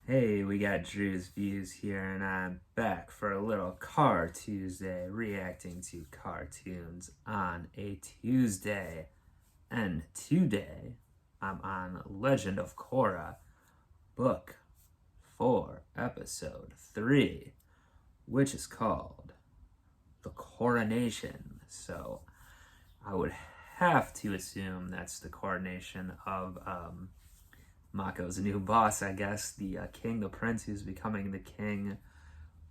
Hey, we got Drewz Viewz here, and I'm back for a little Car Tuesday, reacting to cartoons on a Tuesday. And today, I'm on Legend of Korra, Book 4, Episode 3, which is called The Coronation. So, I would have to assume that's the coronation of Mako's new boss, I guess, the king, the prince who's becoming the king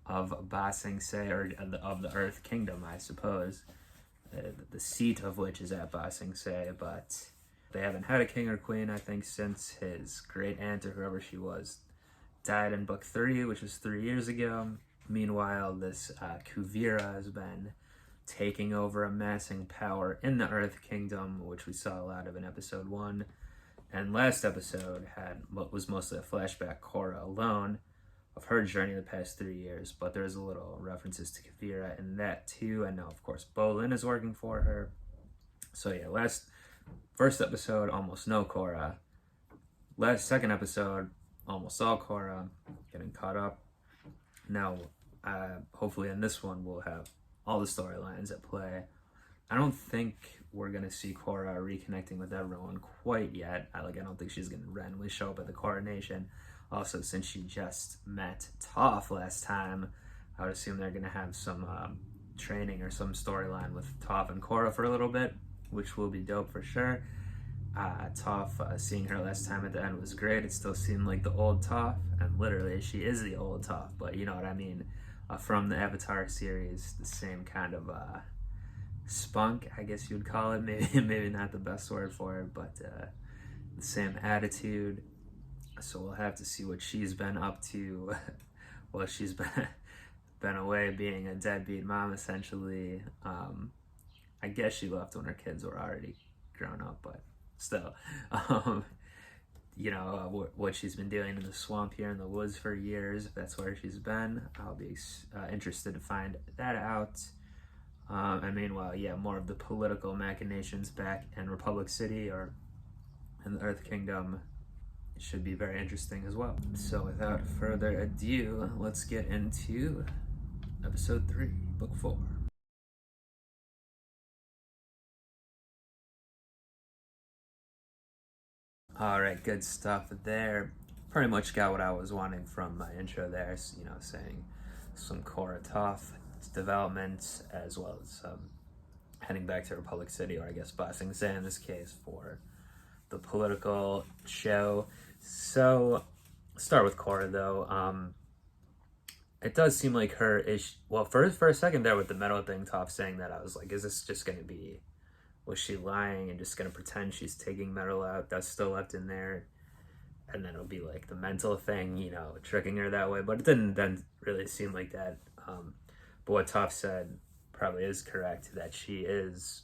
of Ba Sing Se, or of the Earth Kingdom, I suppose. The seat of which is at Ba Sing Se, but they haven't had a king or queen, I think, since his great aunt or whoever she was died in book 3, which was 3 years ago. Meanwhile, this Kuvira has been taking over, amassing power in the Earth Kingdom, which we saw a lot of in episode 1. And last episode had what was mostly a flashback, Korra alone, of her journey the past 3 years, but there's a little references to Kuvira in that too, and now of course Bolin is working for her. So yeah, first episode, almost no Korra. Second episode, almost all Korra, getting caught up. Now, hopefully in this one we'll have all the storylines at play. I don't think we're gonna see Korra reconnecting with everyone quite yet. I don't think she's gonna randomly show up at the coronation. Also, since she just met Toph last time, I would assume they're gonna have some training or some storyline with Toph and Korra for a little bit, which will be dope for sure. Toph, seeing her last time at the end was great. It still seemed like the old Toph, and literally she is the old Toph, but you know what I mean. From the Avatar series, the same kind of spunk, I guess you would call it. Maybe not the best word for it, but the same attitude. So we'll have to see what she's been up to. Well, she's been away being a deadbeat mom, essentially. I guess she left when her kids were already grown up, but still. What she's been doing in the swamp here in the woods for years, if that's where she's been. I'll be interested to find that out. And meanwhile, yeah, more of the political machinations back in Republic City or in the Earth Kingdom should be very interesting as well. So without further ado, let's get into episode 3, book 4. All right, good stuff there. Pretty much got what I was wanting from my intro there, saying some Korra Toph development, as well as heading back to Republic City, or I guess Ba Sing Se in this case, for the political show. So, start with Korra though. It does seem like her is, well, for a second there with the metal thing, Toph saying that, I was like, is this just going to be, was she lying and just going to pretend she's taking metal out? That's still left in there. And then it'll be like the mental thing, tricking her that way. But it didn't then really seem like that. But what Toph said probably is correct, that she is,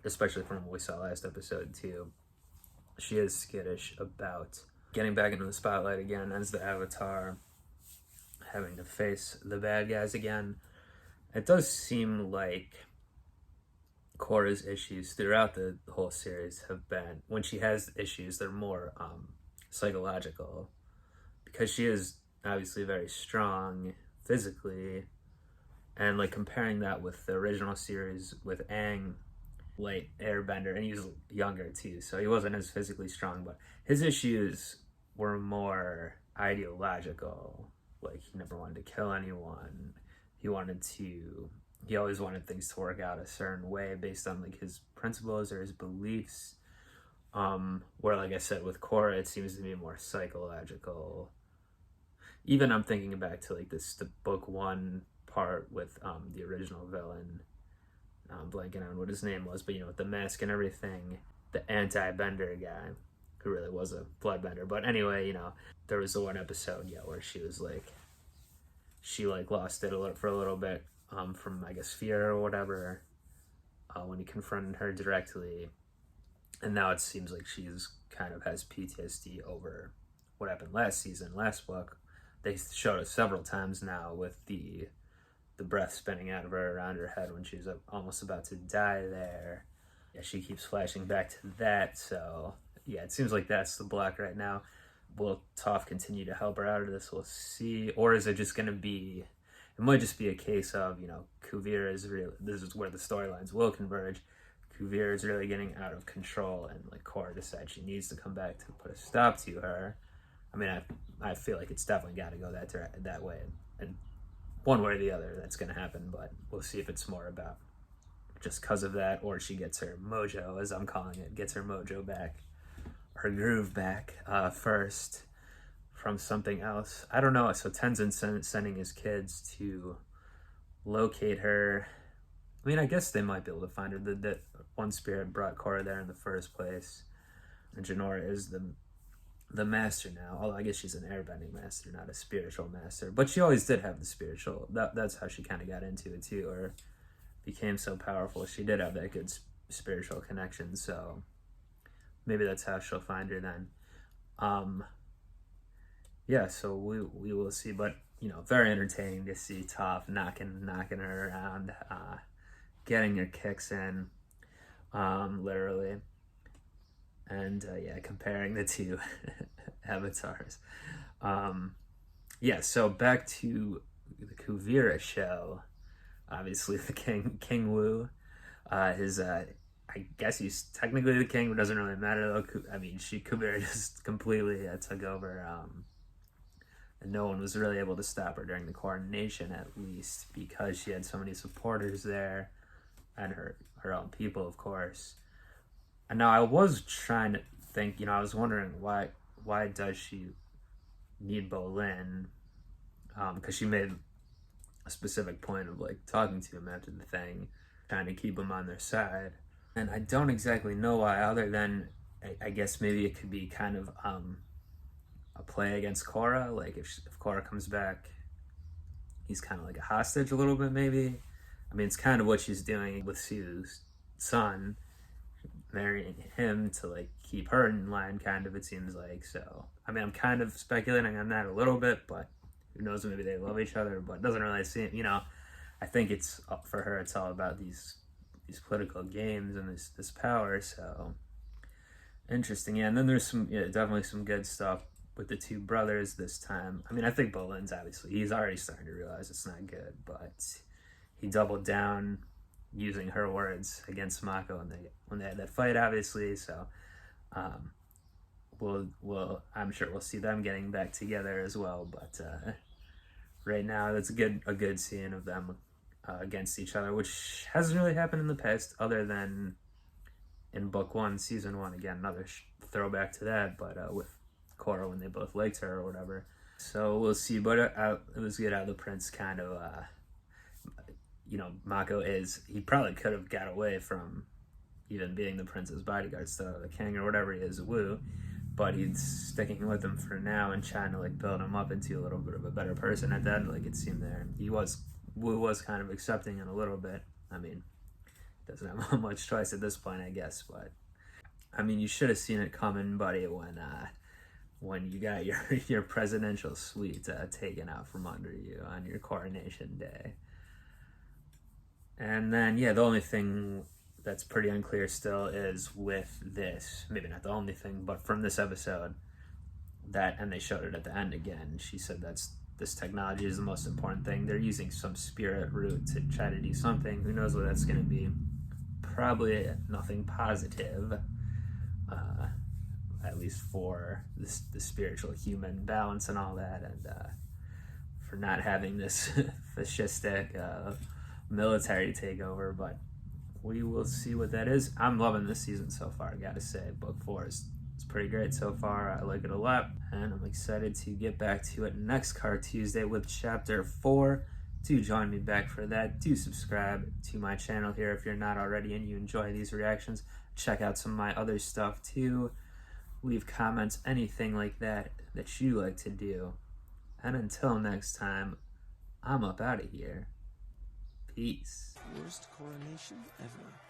especially from what we saw last episode too, she is skittish about getting back into the spotlight again as the Avatar, having to face the bad guys again. It does seem like Korra's issues throughout the whole series have been, when she has issues, they're more psychological, because she is obviously very strong physically, and like comparing that with the original series with Aang, late airbender, and he was younger too, so he wasn't as physically strong, but his issues were more ideological. Like, he never wanted to kill anyone. He always wanted things to work out a certain way based on like his principles or his beliefs. Where, like I said, with Korra, it seems to be more psychological. Even I'm thinking back to like the book 1 part with the original villain. I'm blanking on what his name was, but with the mask and everything, the anti-bender guy, who really was a bloodbender. But anyway, there was the one episode, where she was like, she like lost it for a little bit, from, I guess, fear or whatever, when he confronted her directly. And now it seems like she's kind of has PTSD over what happened last season, last book. They showed us several times now with the breath spinning out of her around her head when she's almost about to die there. Yeah, she keeps flashing back to that. So yeah, it seems like that's the block right now. will Toph continue to help her out of this? We'll see. Or is it just going to be, it might just be a case of, you know, Kuvira is really, this is where the storylines will converge. Kuvira is really getting out of control, and like Korra decides she needs to come back to put a stop to her. I mean, I feel like it's definitely got to go that way, and one way or the other that's going to happen, but we'll see if it's more about just because of that, or she gets her mojo, as I'm calling it, gets her mojo back, her groove back first from something else. I don't know. So Tenzin sending his kids to locate her. I mean, I guess they might be able to find her. That one spirit brought Korra there in the first place. And Jinora is the master now. Although I guess she's an airbending master, not a spiritual master. But she always did have the spiritual. That's how she kind of got into it too, or became so powerful. She did have that good spiritual connection. So maybe that's how she'll find her then. Yeah, so we will see. But, you know, very entertaining to see Toph knocking her around, getting her kicks in, literally. And yeah, comparing the two avatars. Yeah, so back to the Kuvira show. Obviously, the King Wu. I guess he's technically the king, but doesn't really matter though. I mean, Kuvira just completely took over, and no one was really able to stop her during the Coronation, at least because she had so many supporters there, and her own people, of course. And now I was trying to think, you know, I was wondering why does she need Bolin? Because she made a specific point of like talking to him after the thing, trying to keep him on their side. And I don't exactly know why, other than I guess maybe it could be kind of a play against Korra. Like if Korra comes back, he's kind of like a hostage a little bit, maybe. I mean, it's kind of what she's doing with Sue's son, marrying him to like keep her in line, kind of, it seems like. So I mean, I'm kind of speculating on that a little bit, but who knows, maybe they love each other, but it doesn't really seem, you know, I think it's for her, it's all about these political games and this power. So interesting. Yeah, and then there's definitely some good stuff with the two brothers this time. I mean, I think Bolin's obviously, he's already starting to realize it's not good, but he doubled down using her words against Mako when they had that fight, obviously. So I'm sure we'll see them getting back together as well. But right now, that's a good scene of them against each other, which hasn't really happened in the past, other than in book 1, season 1. Again, another throwback to that, but with Korra when they both liked her or whatever. So we'll see. But it was good how the prince kind of, you know, Mako he probably could have got away from even being the prince's bodyguard, so the king or whatever he is, Wu, but he's sticking with him for now and trying to like build him up into a little bit of a better person. At the end, like it seemed there, Wu was kind of accepting it a little bit. I mean, doesn't have much choice at this point, I guess, but I mean, you should have seen it coming, buddy, when you got your presidential suite taken out from under you on your coronation day. And then, yeah, the only thing that's pretty unclear still is with this, maybe not the only thing, but from this episode, and they showed it at the end again, she said this technology is the most important thing. They're using some spirit root to try to do something. Who knows what that's going to be? Probably nothing positive, at least for the spiritual human balance and all that, and for not having this fascistic military takeover. But we will see what that is. I'm loving this season so far, I gotta say. Book 4 is pretty great so far. I like it a lot, and I'm excited to get back to it next Car Tuesday with Chapter 4. Do join me back for that. Do subscribe to my channel here if you're not already and you enjoy these reactions. Check out some of my other stuff too. Leave comments, anything like that you like to do. And until next time, I'm up out of here. Peace. Worst coronation ever.